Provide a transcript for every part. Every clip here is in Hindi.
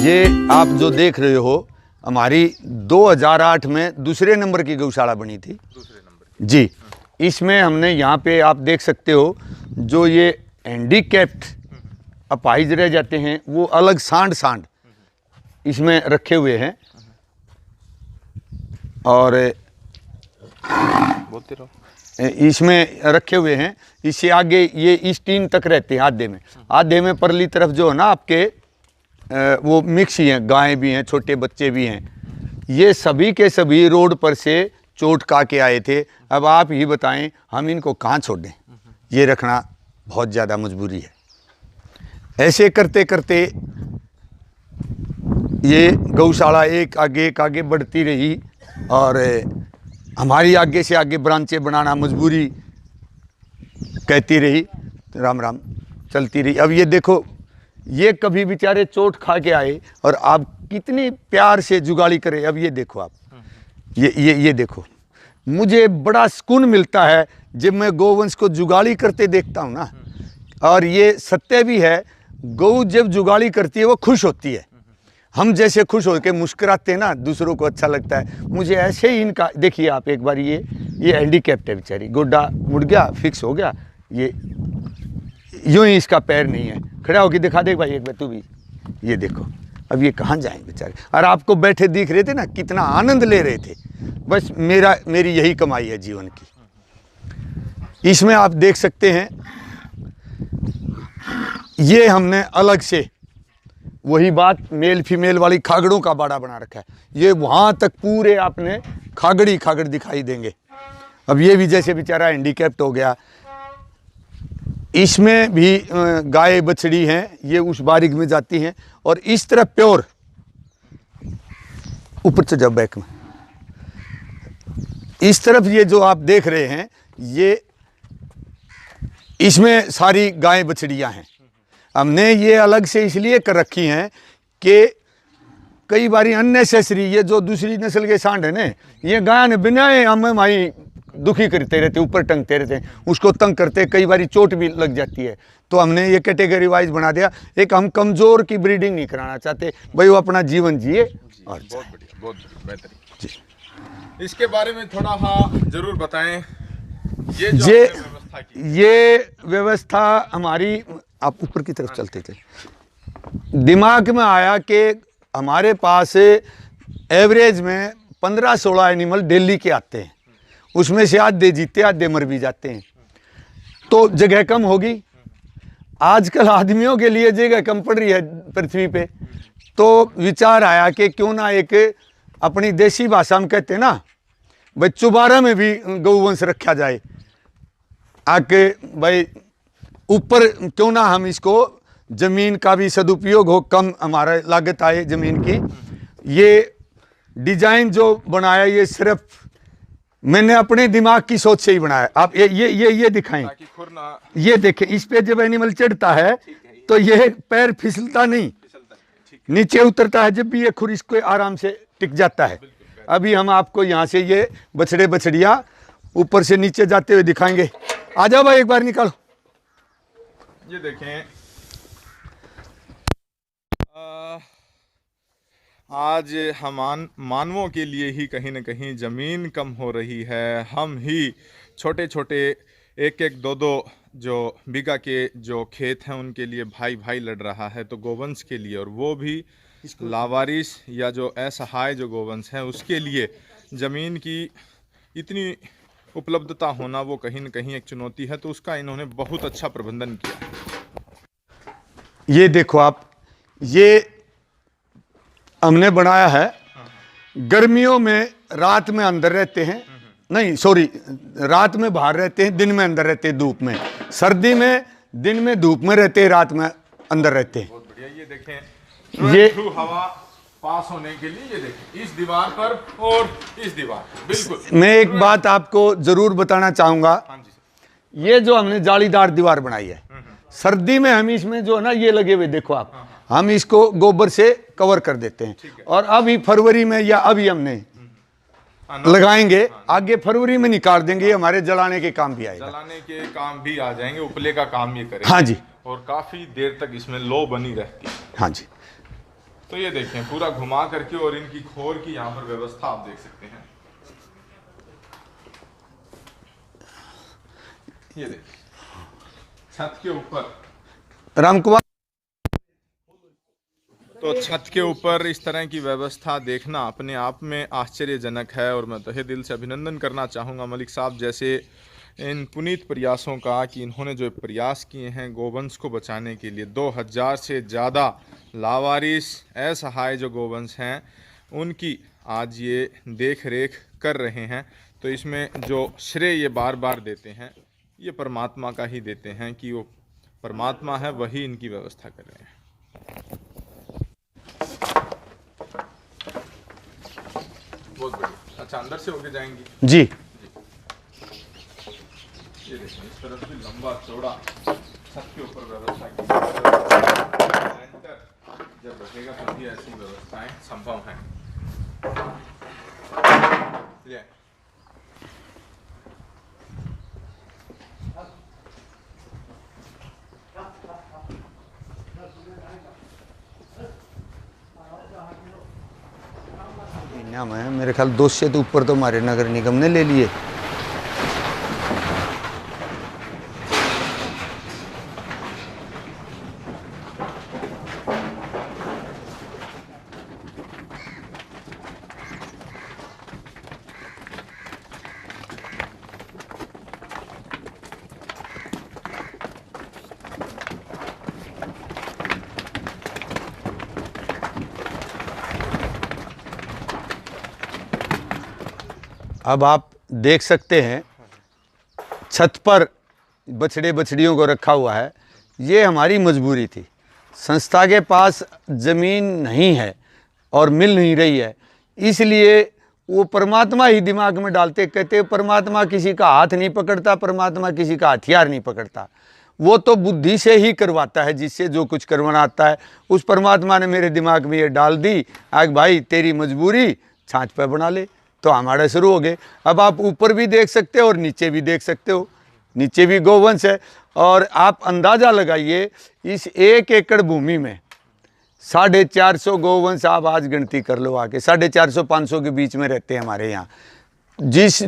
ये आप जो देख रहे हो हमारी 2008 में दूसरे नंबर की गौशाला बनी थी। दूसरे नंबर जी। इसमें हमने यहाँ पे आप देख सकते हो जो ये हैंडीकैप्ड अपाहिज रह जाते हैं वो अलग सांड इसमें रखे हुए हैं। और बोलते रहो। इसमें रखे हुए हैं। इससे आगे ये इस टीन तक रहते हैं आधे में परली तरफ जो है ना आपके वो मिक्स ही हैं, गायें भी हैं, छोटे बच्चे भी हैं। ये सभी के सभी रोड पर से चोट खा के आए थे। अब आप ही बताएं हम इनको कहाँ छोड़ दें, ये रखना बहुत ज़्यादा मजबूरी है। ऐसे करते करते ये गौशाला एक आगे बढ़ती रही और हमारी आगे से आगे ब्रांचें बनाना मजबूरी कहती रही, राम राम चलती रही। अब ये देखो ये कभी बेचारे चोट खा के आए और आप कितने प्यार से जुगाली करें। अब ये देखो आप ये देखो, मुझे बड़ा सुकून मिलता है जब मैं गौवंश को जुगाली करते देखता हूँ ना। और ये सत्य भी है, गौ जब जुगाली करती है वो खुश होती है। हम जैसे खुश होकर मुस्कुराते हैं ना, दूसरों को अच्छा लगता है। मुझे ऐसे ही इनका देखिए आप एक बार, ये हैंडीकैप्ड है बेचारी, गोड्डा मुड़ गया, फिक्स हो गया, ये यूं ही इसका पैर नहीं है। खड़ा होकर दिखा दे भाई एक बार तू भी, ये देखो। अब ये कहाँ जाएंगे बेचारे। और आपको बैठे दिख रहे थे ना, कितना आनंद ले रहे थे। बस मेरी यही कमाई है जीवन की। इसमें आप देख सकते हैं ये हमने अलग से वही बात मेल फीमेल वाली खागड़ों का बाड़ा बना रखा है। ये वहाँ तक पूरे आपने खागड़ दिखाई देंगे। अब ये भी जैसे बेचारा हैंडीकैप्ड हो गया, इसमें भी गाय बछड़ी हैं, ये उस बारीक में जाती हैं। और इस तरह प्योर ऊपर से जब बैक में इस तरफ ये जो आप देख रहे हैं, ये इसमें सारी गाय बछड़ियां हैं। हमने ये अलग से इसलिए कर रखी हैं कि कई बारी अननेसेसरी ये जो दूसरी नस्ल के सांड है ना, ये गाय ने बिना हमें माई दुखी करते रहते, ऊपर टंगते रहते हैं, उसको तंग करते, कई बारी चोट भी लग जाती है। तो हमने ये कैटेगरी वाइज बना दिया। एक हम कमज़ोर की ब्रीडिंग नहीं कराना चाहते भाई, वो अपना जीवन जिए। और बहुत बढ़िया, बहुत बेहतरीन जी। इसके बारे में थोड़ा हाँ जरूर बताएं। ये जो व्यवस्था की, ये व्यवस्था हमारी, आप ऊपर की तरफ चलते थे, दिमाग में आया कि हमारे पास एवरेज में 15-16 एनिमल दिल्ली के आते हैं। उसमें से आधे जीते आधे मर भी जाते हैं, तो जगह कम होगी। आजकल आदमियों के लिए जगह कम पड़ रही है पृथ्वी पे। तो विचार आया कि क्यों ना एक अपनी देसी भाषा में कहते हैं ना भाई, चुबारा में भी गौवंश रखा जाए। आके भाई ऊपर क्यों ना हम इसको, ज़मीन का भी सदुपयोग हो, कम हमारा लागत आए ज़मीन की। ये डिज़ाइन जो बनाया ये सिर्फ मैंने अपने दिमाग की सोच से ही बनाया। आप ये दिखाएं, ये देखें, इस पे जब एनिमल चढ़ता है तो ये पैर फिसलता नहीं, नीचे उतरता है। जब भी ये खुर इसको आराम से टिक जाता है। अभी हम आपको यहाँ से ये बछड़े बछड़ियाँ ऊपर से नीचे जाते हुए दिखाएंगे। आ जाओ भाई एक बार निकालो। ये देखें, आज हम मानवों के लिए ही कहीं न कहीं ज़मीन कम हो रही है। हम ही छोटे छोटे 1-1, 2-2 जो बीघा के जो खेत हैं उनके लिए भाई लड़ रहा है। तो गोवंश के लिए, और वो भी लावारिस या जो असहाय जो गोवंश हैं उसके लिए ज़मीन की इतनी उपलब्धता होना वो कहीं न कहीं एक चुनौती है। तो उसका इन्होंने बहुत अच्छा प्रबंधन किया। ये देखो आप, ये हमने बनाया है। गर्मियों में रात में अंदर रहते हैं, नहीं सॉरी, रात में बाहर रहते हैं, दिन में अंदर रहते हैं धूप में। सर्दी में दिन में धूप में रहते हैं, रात में अंदर रहते हैं। बहुत बढ़िया। ये देखें, ये हवा पास होने के लिए ये देखें, इस दीवार पर और इस दीवार पर बिल्कुल। मैं एक बात आपको जरूर बताना चाहूंगा। हाँ जी सर। ये जो हमने जालीदार दीवार बनाई है, सर्दी में हम इसमें जो है ना ये लगे हुए देखो आप, हम इसको गोबर से कवर कर देते हैं। और अभी फरवरी में या अभी हमने लगाएंगे, आगे फरवरी में निकाल देंगे। हमारे जलाने के काम भी आएगा, जलाने के काम भी आ जाएंगे, उपले का काम ये करेंगे। हाँ जी। और काफी देर तक इसमें लो बनी रहती है। हाँ जी। तो ये देखें पूरा घुमा करके, और इनकी खोर की यहाँ पर व्यवस्था आप देख सकते हैं। ये देखिए छत के ऊपर रामकुमार, तो छत के ऊपर इस तरह की व्यवस्था देखना अपने आप में आश्चर्यजनक है। और मैं तहे दिल से अभिनंदन करना चाहूँगा मलिक साहब जैसे इन पुनीत प्रयासों का, कि इन्होंने जो प्रयास किए हैं गोवंश को बचाने के लिए। 2000 से ज़्यादा लावारिस असहाय जो गोवंश हैं उनकी आज ये देख रेख कर रहे हैं। तो इसमें जो श्रेय ये बार बार देते हैं ये परमात्मा का ही देते हैं, कि वो परमात्मा है वही इनकी व्यवस्था कर रहे हैं। बहुत बढ़िया। अच्छा, अंदर से होके जाएंगी जी। ये देखिए इस तरफ भी लंबा चौड़ा छत के ऊपर व्यवस्था की। लेंटर जब रहेगा तभी ऐसी व्यवस्थाएं संभव हैं। इनाम है मेरे ख्याल 200 से तो ऊपर तो हमारे नगर निगम ने ले लिए। अब आप देख सकते हैं छत पर बछड़े बछड़ियों को रखा हुआ है। ये हमारी मजबूरी थी। संस्था के पास ज़मीन नहीं है और मिल नहीं रही है, इसलिए वो परमात्मा ही दिमाग में डालते, कहते परमात्मा किसी का हाथ नहीं पकड़ता, परमात्मा किसी का हथियार नहीं पकड़ता, वो तो बुद्धि से ही करवाता है जिससे जो कुछ करवाना आता है। उस परमात्मा ने मेरे दिमाग में ये डाल दी, आग भाई तेरी मजबूरी छाछ पे बना ले, तो हमारे शुरू हो गए। अब आप ऊपर भी देख सकते हो और नीचे भी देख सकते हो, नीचे भी गोवंश है। और आप अंदाज़ा लगाइए इस 1 एकड़ भूमि में 450 गोवंश, आप आज गिनती कर लो आके, 450-500 के बीच में रहते हैं हमारे यहाँ। जिस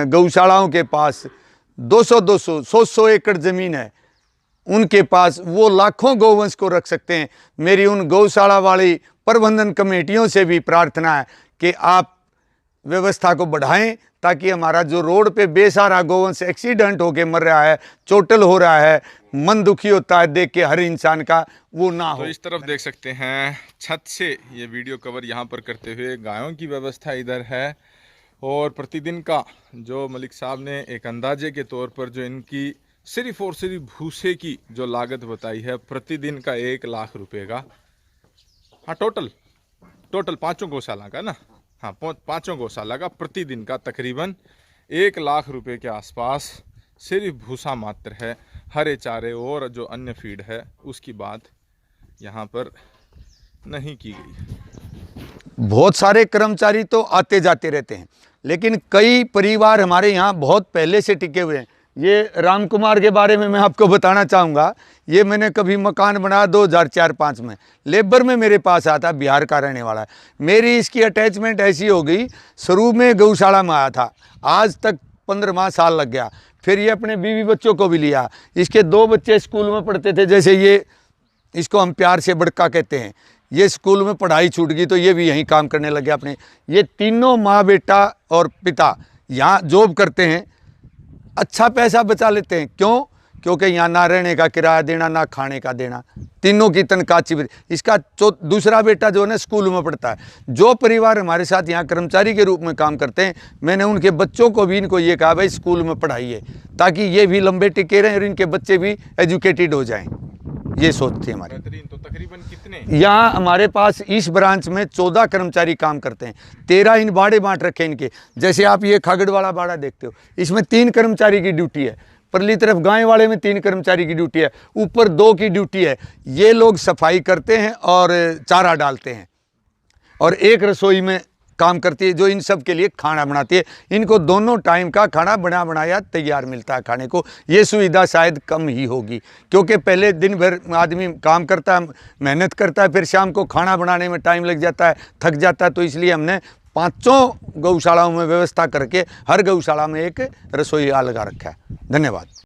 गौशालाओं के पास 200-200, 100-100 एकड़ ज़मीन है उनके पास वो लाखों गोवंश को रख सकते हैं। मेरी उन गौशाला वाली प्रबंधन कमेटियों से भी प्रार्थना है कि आप व्यवस्था को बढ़ाएं, ताकि हमारा जो रोड पे बेसहारा गोवंश एक्सीडेंट होके मर रहा है, चोटल हो रहा है, मन दुखी होता है देख के हर इंसान का, वो ना हो। तो इस तरफ देख सकते हैं छत से ये वीडियो कवर यहाँ पर करते हुए गायों की व्यवस्था इधर है। और प्रतिदिन का जो मलिक साहब ने एक अंदाजे के तौर पर जो इनकी सिर्फ और सिर्फ भूसे की जो लागत बताई है, प्रतिदिन का 1 लाख रुपए का, हाँ टोटल 5 गौशाला का ना, हाँ 5 गौशाला का प्रतिदिन का तकरीबन 1 लाख रुपए के आसपास सिर्फ भूसा मात्र है। हरे चारे और जो अन्य फीड है उसकी बात यहाँ पर नहीं की गई। बहुत सारे कर्मचारी तो आते जाते रहते हैं, लेकिन कई परिवार हमारे यहाँ बहुत पहले से टिके हुए हैं। ये राम कुमार के बारे में मैं आपको बताना चाहूँगा। ये मैंने कभी मकान बनाया 2004-05 में, लेबर में मेरे पास आता, बिहार का रहने वाला है। मेरी इसकी अटैचमेंट ऐसी हो गई, शुरू में गौशाला में आया था, आज तक 15 साल लग गया। फिर ये अपने बीवी बच्चों को भी लिया। इसके 2 बच्चे स्कूल में पढ़ते थे, जैसे ये, इसको हम प्यार से बड़का कहते हैं। ये स्कूल में पढ़ाई छूट गई तो ये भी यहीं काम करने लग गया अपने। ये तीनों माँ बेटा और पिता यहाँ जॉब करते हैं, अच्छा पैसा बचा लेते हैं। क्यों? क्योंकि यहाँ ना रहने का किराया देना, ना खाने का देना, तीनों की तनख्वाह अच्छी। इसका दूसरा बेटा जो है ना स्कूल में पढ़ता है। जो परिवार हमारे साथ यहाँ कर्मचारी के रूप में काम करते हैं, मैंने उनके बच्चों को भी इनको ये कहा भाई स्कूल में पढ़ाइए, ताकि ये भी लंबे टिके रहें और इनके बच्चे भी एजुकेटेड हो जाएँ। ये सोच थी हमारी। तो तकरीबन कितने यहाँ हमारे पास इस ब्रांच में 14 कर्मचारी काम करते हैं। 13 इन बाड़े बांट रखे इनके। जैसे आप ये खागड़ वाला बाड़ा देखते हो, इसमें 3 कर्मचारी की ड्यूटी है। परली तरफ गाय वाले में 3 कर्मचारी की ड्यूटी है, ऊपर 2 की ड्यूटी है। ये लोग सफाई करते हैं और चारा डालते हैं, और एक रसोई में काम करती है, जो इन सब के लिए खाना बनाती है। इनको दोनों टाइम का खाना बना बनाया तैयार मिलता है खाने को। ये सुविधा शायद कम ही होगी, क्योंकि पहले दिन भर आदमी काम करता है, मेहनत करता है, फिर शाम को खाना बनाने में टाइम लग जाता है, थक जाता है। तो इसलिए हमने 5 गौशालाओं में व्यवस्था करके हर गौशाला में एक रसोईया लगा रखा है। धन्यवाद।